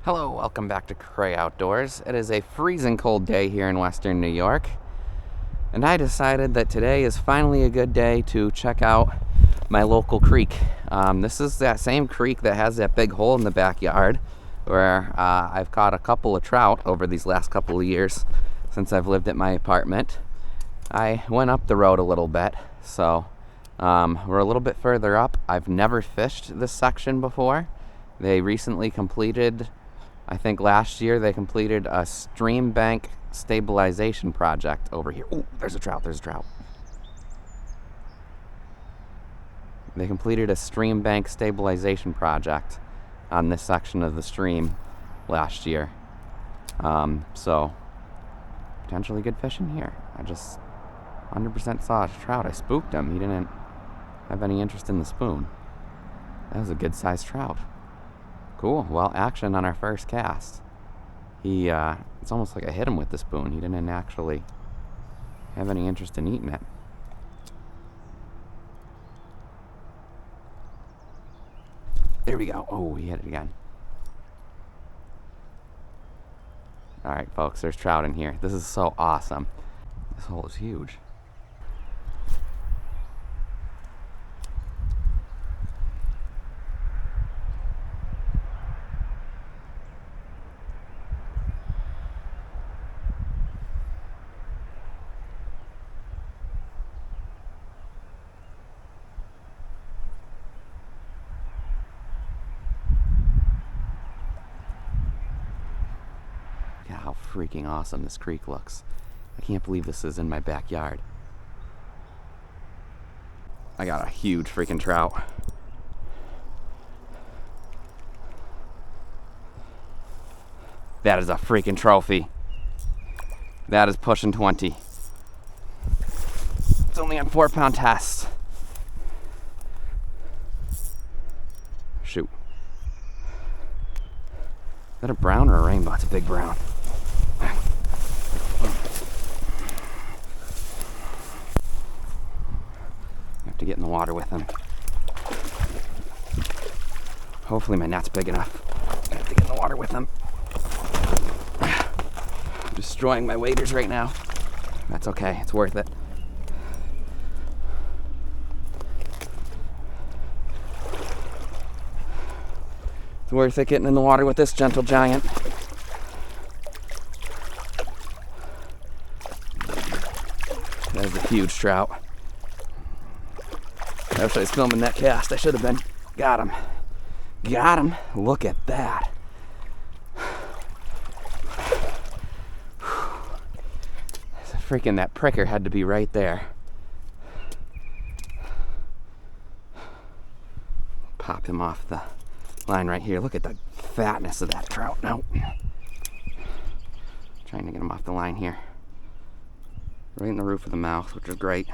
Hello, welcome back to Cray Outdoors. It is a freezing cold day here in western New York, and I decided that today is finally a good day to check out my local creek. This is that same creek that has that big hole in the backyard where I've caught a couple of trout over these last couple of years since I've lived at my apartment. I went up the road a little bit, so we're a little bit further up. I've never fished this section before. They recently completed, I think last year, they completed a stream bank stabilization project over here. Oh, there's a trout. They completed a stream bank stabilization project on this section of the stream last year. So, potentially good fishing here. I just 100% saw a trout. I spooked him. He didn't have any interest in the spoon. That was a good sized trout. Cool. Well, action on our first cast. It's almost like I hit him with the spoon. He didn't actually have any interest in eating it. There we go. Oh, he hit it again. All right, folks, there's trout in here. This is so awesome. This hole is huge. How freaking awesome this creek looks. I can't believe this is in my backyard. I got a huge freaking trout. That is a freaking trophy. That is pushing 20. It's only on 4-pound test. Shoot. Is that a brown or a rainbow? It's a big brown. To get in the water with him. Hopefully my net's big enough. I have to get in the water with him. I'm destroying my waders right now. That's okay, it's worth it. It's worth it getting in the water with this gentle giant. That is a huge trout. I wish I was filming that cast. I should have been. Got him. Got him. Look at that. Freaking that pricker had to be right there. Pop him off the line right here. Look at the fatness of that trout. Nope. Trying to get him off the line here. Right in the roof of the mouth, which is great.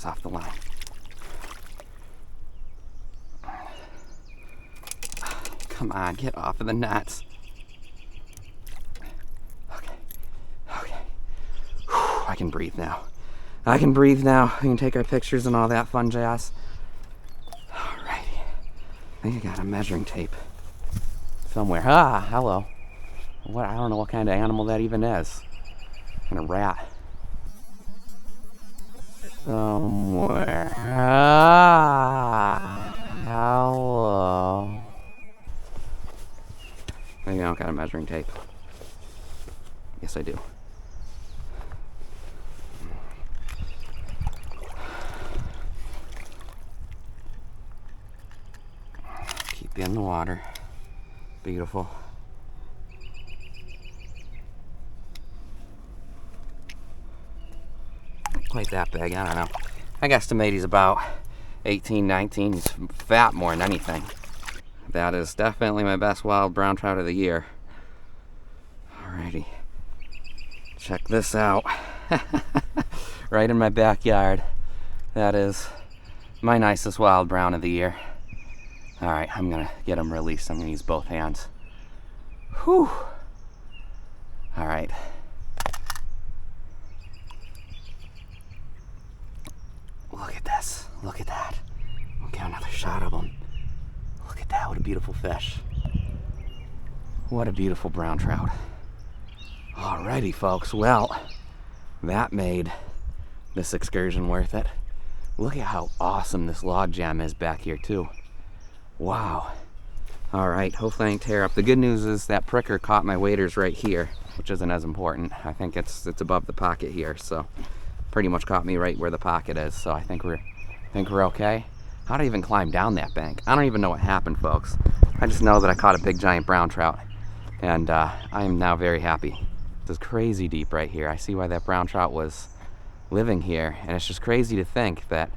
Off the line. Come on, get off of the nets. Okay. Whew, I can breathe now. We can take our pictures and all that fun jazz. Alrighty. I think I got a measuring tape somewhere. Ah, hello. What? I don't know what kind of animal that even is. Kind of rat. Somewhere. Ah, hello. Maybe I don't got a measuring tape. Yes, I do. Keep you in the water. Beautiful. Quite that big, I don't know. I guesstimate he's about 18, 19. He's fat more than anything. That is definitely my best wild brown trout of the year. Alrighty. Check this out. Right in my backyard. That is my nicest wild brown of the year. Alright, I'm gonna get him released. I'm gonna use both hands. Whew. Alright. Look at this. Look at that. shot of him. Look at that, what a beautiful fish. What a beautiful brown trout. Alrighty, folks, well, that made this excursion worth it. Look at how awesome this log jam is back here too. Wow. All right, hopefully I didn't tear up. The good news is that pricker caught my waders right here, which isn't as important. I think it's above the pocket here, so pretty much caught me right where the pocket is. So I think we're okay. How'd I even climb down that bank? I don't even know what happened, folks. I just know that I caught a big giant brown trout, and I am now very happy. This is crazy deep right here. I see why that brown trout was living here, and it's just crazy to think that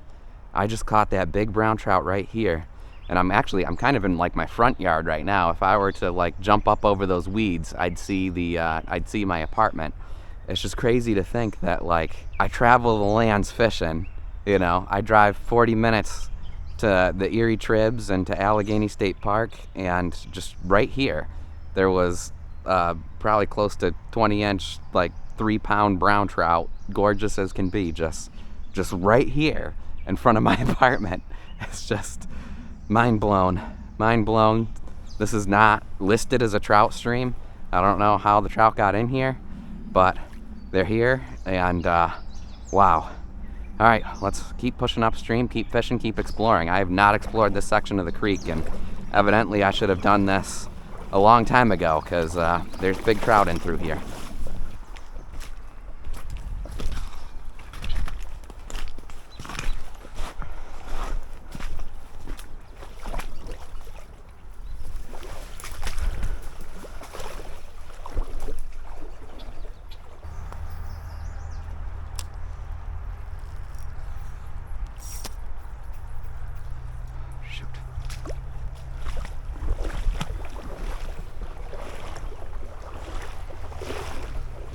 I just caught that big brown trout right here. And I'm kind of in like my front yard right now. If I were to like jump up over those weeds, I'd see my apartment. It's just crazy to think that like I travel the lands fishing, you know. I drive 40 minutes to the Erie Tribs and to Allegheny State Park, and just right here, there was probably close to 20-inch, like 3-pound brown trout, gorgeous as can be, just right here in front of my apartment. It's just mind blown. This is not listed as a trout stream. I don't know how the trout got in here, but they're here, and wow. All right, let's keep pushing upstream, keep fishing, keep exploring. I have not explored this section of the creek, and evidently I should have done this a long time ago, because there's big trout in through here.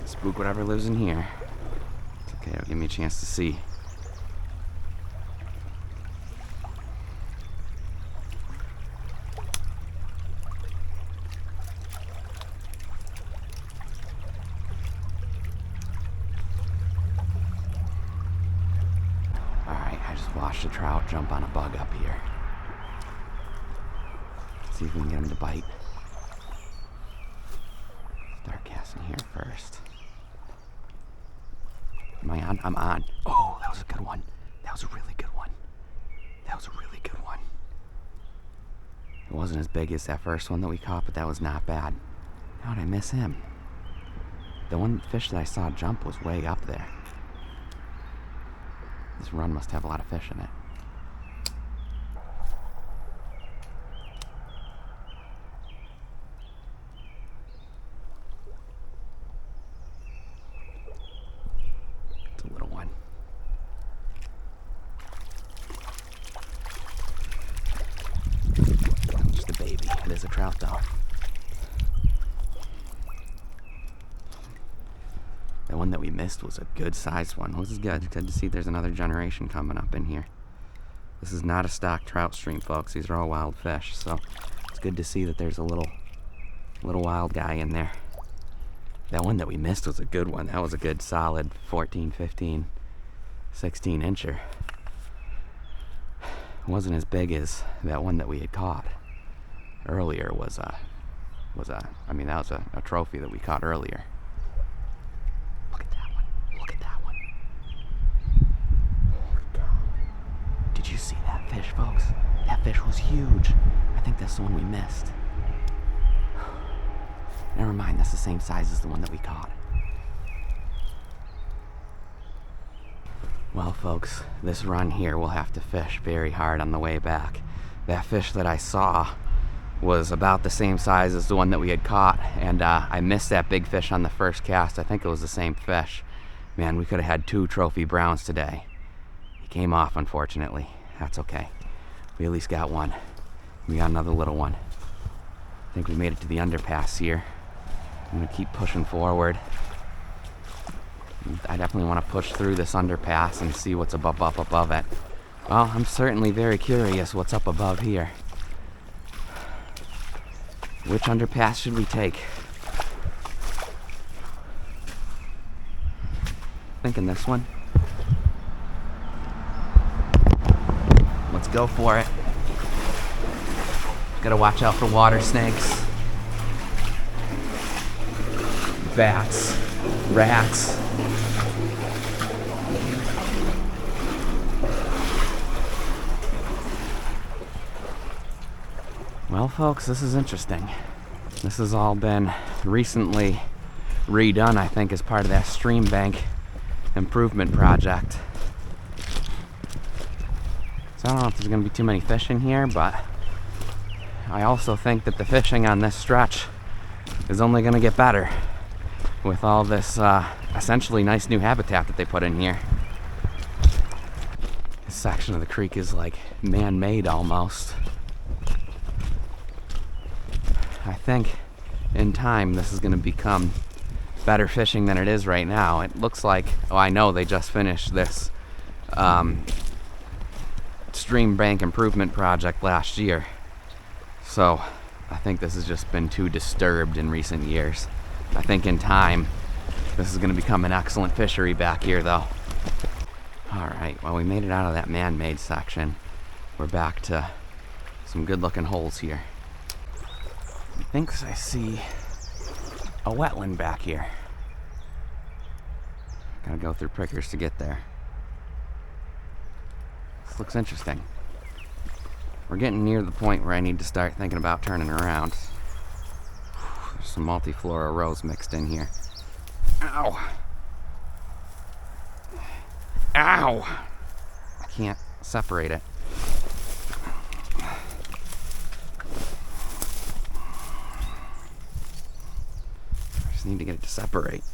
Spook whatever lives in here. It's okay, it'll give me a chance to see. Alright, I just watched a trout jump on a bug up here. Let's see if we can get him to bite. Start casting here first. Am I on? I'm on. Oh, that was a good one. That was a really good one. That was a really good one. It wasn't as big as that first one that we caught, but that was not bad. How did I miss him? The one fish that I saw jump was way up there. This run must have a lot of fish in it. It's a little one. Just a baby. It is a trout though. The one that we missed was a good sized one. This is good. Good to see there's another generation coming up in here. This is not a stock trout stream, folks. These are all wild fish, so it's good to see that there's a little wild guy in there. That one that we missed was a good one. That was a good solid 14, 15, 16 incher. It wasn't as big as that one that we had caught earlier. That was a trophy that we caught earlier. Look at that one. Look at that one. Holy cow. Did you see that fish, folks? That fish was huge. I think that's the one we missed. Never mind, that's the same size as the one that we caught. Well, folks, this run here we'll have to fish very hard on the way back. That fish that I saw was about the same size as the one that we had caught, and I missed that big fish on the first cast. I think it was the same fish. Man, we could have had 2 trophy browns today. He came off, unfortunately. That's okay. We at least got one. We got another little one. I think we made it to the underpass here. I'm gonna keep pushing forward. I definitely want to push through this underpass and see what's up above it. Well, I'm certainly very curious what's up above here. Which underpass should we take? Thinking this one. Let's go for it. Gotta watch out for water snakes, bats, rats. Well, folks, this is interesting. This has all been recently redone, I think, as part of that stream bank improvement project. So I don't know if there's going to be too many fish in here, but I also think that the fishing on this stretch is only going to get better with all this essentially nice new habitat that they put in here. This section of the creek is like man-made almost. I think in time this is going to become better fishing than it is right now. It looks like, oh, I know they just finished this stream bank improvement project last year. So I think this has just been too disturbed in recent years. I think in time this is going to become an excellent fishery back here though. Alright, well, we made it out of that man-made section. We're back to some good looking holes here. I think I see a wetland back here. Gotta go through prickers to get there. This looks interesting. We're getting near the point where I need to start thinking about turning around. There's some multiflora rose mixed in here. Ow! Ow! I can't separate it. I just need to get it to separate.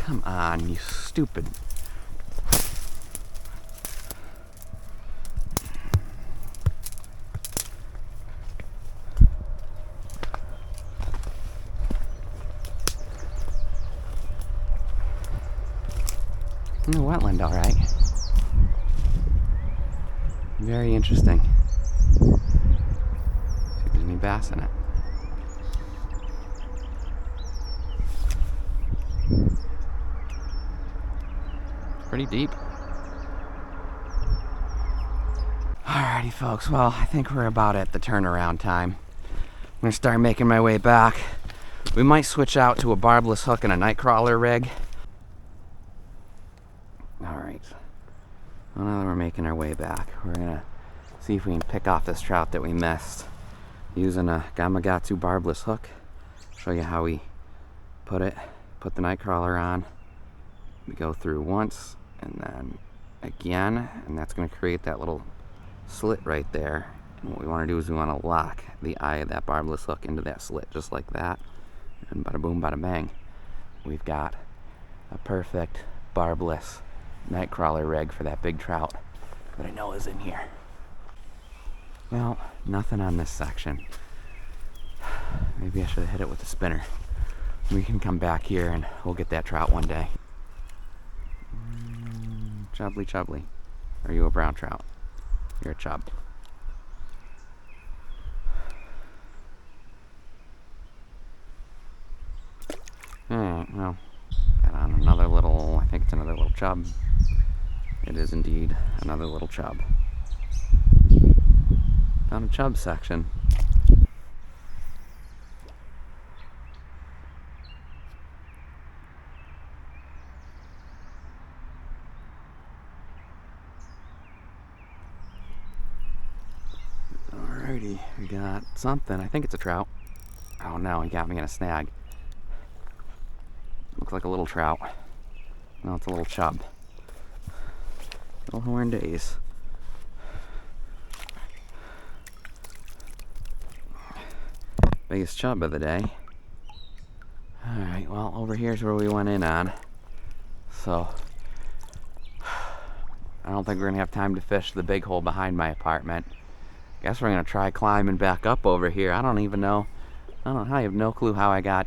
Come on, you stupid. In the wetland, all right. Very interesting. See if there's any bass in it. Pretty deep. Alrighty, folks. Well, I think we're about at the turnaround time. I'm gonna start making my way back. We might switch out to a barbless hook and a night crawler rig. Alright. Well, now that we're making our way back, we're gonna see if we can pick off this trout that we missed using a Gamakatsu barbless hook. Show you how we put the night crawler on. We go through once and then again, and that's going to create that little slit right there. And what we want to do is we want to lock the eye of that barbless hook into that slit just like that, and bada boom, bada bang, we've got a perfect barbless night crawler rig for that big trout that I know is in here. Well, nothing on this section. Maybe I should have hit it with a spinner. We can come back here and we'll get that trout one day. Chubbly, chubbly. Are you a brown trout? You're a chub. Alright, well, got on another little, I think it's another little chub. It is indeed another little chub. Found a chub section. Alrighty, we got something. I think it's a trout. Oh no, he got me in a snag. Looks like a little trout. No, it's a little chub. Little horned days. Biggest chub of the day. Alright, well, over here's where we went in on. So, I don't think we're gonna have time to fish the big hole behind my apartment. Guess we're gonna try climbing back up over here. I don't even know. I have no clue how I got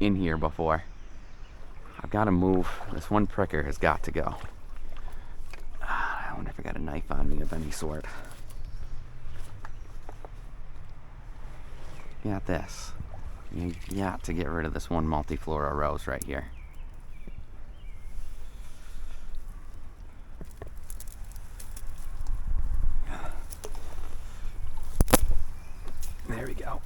in here before. I've got to move. This one pricker has got to go. I wonder if I got a knife on me of any sort. got this. You got to get rid of this one multiflora rose right here. There we go.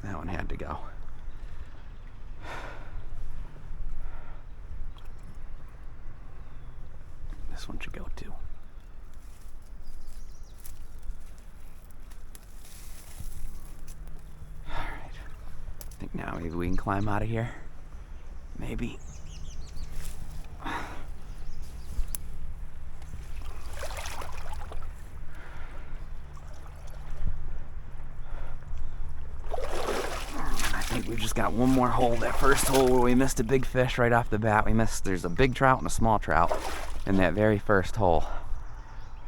That one had to go. This one should go too. Alright. I think now maybe we can climb out of here. Maybe. We've just got one more hole. That first hole where we missed a big fish right off the bat. There's a big trout and a small trout in that very first hole.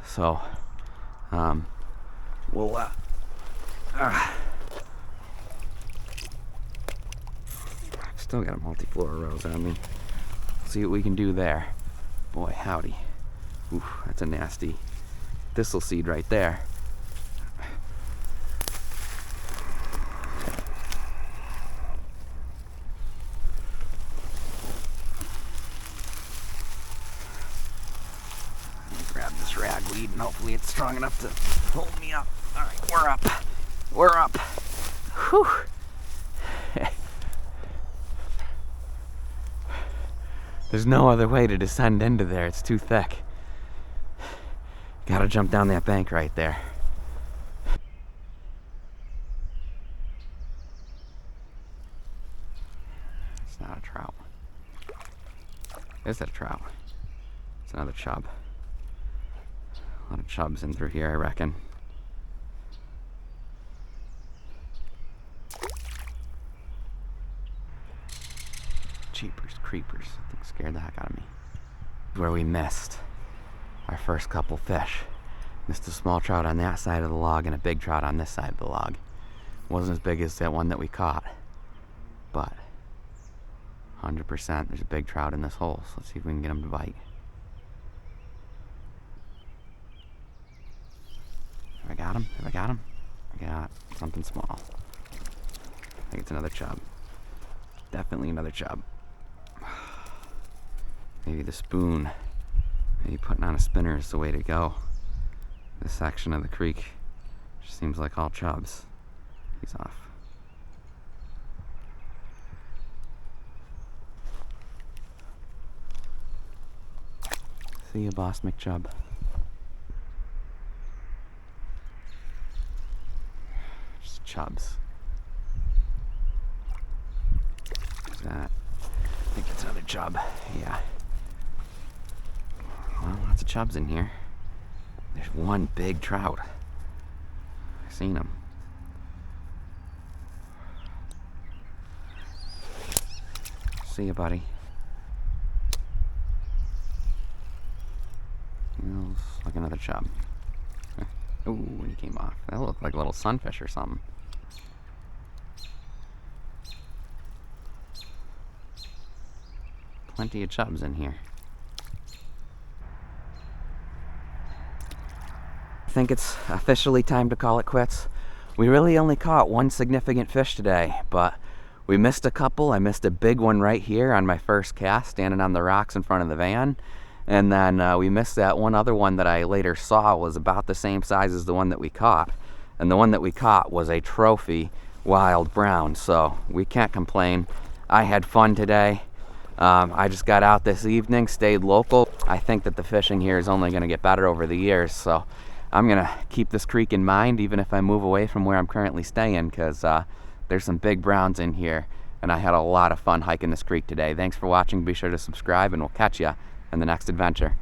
So, we'll, still got a multiflora rose on me. See what we can do there. Boy, howdy. Ooh, that's a nasty thistle seed right there. Grab this ragweed and hopefully it's strong enough to hold me up. All right, we're up. We're up. Whew. There's no other way to descend into there. It's too thick. Gotta jump down that bank right there. It's not a trout. Is that a trout? It's another chub. A lot of chubs in through here, I reckon. Jeepers creepers. I think scared the heck out of me. Where we missed our first couple fish. Missed a small trout on that side of the log and a big trout on this side of the log. Wasn't as big as that one that we caught, but 100% there's a big trout in this hole. So let's see if we can get him to bite. Have I got him? Have I got him? I got something small. I think it's another chub. Definitely another chub. Maybe the spoon, maybe putting on a spinner is the way to go. This section of the creek just seems like all chubs. He's off. See you, Boss McChub. Just chubs. Who's that? I think it's another chub. Yeah. Well, lots of chubs in here. There's one big trout. I've seen him. See you, buddy. Feels like another chub. Ooh, he came off. That looked like a little sunfish or something. Plenty of chubs in here. I think it's officially time to call it quits. We really only caught one significant fish today, but we missed a couple. I missed a big one right here on my first cast, standing on the rocks in front of the van. And then we missed that one other one that I later saw was about the same size as the one that we caught. And the one that we caught was a trophy wild brown, so we can't complain. I had fun today. I just got out this evening, stayed local. I think that the fishing here is only going to get better over the years, so I'm going to keep this creek in mind even if I move away from where I'm currently staying, because there's some big browns in here, and I had a lot of fun hiking this creek today. Thanks for watching. Be sure to subscribe, and we'll catch ya in the next adventure.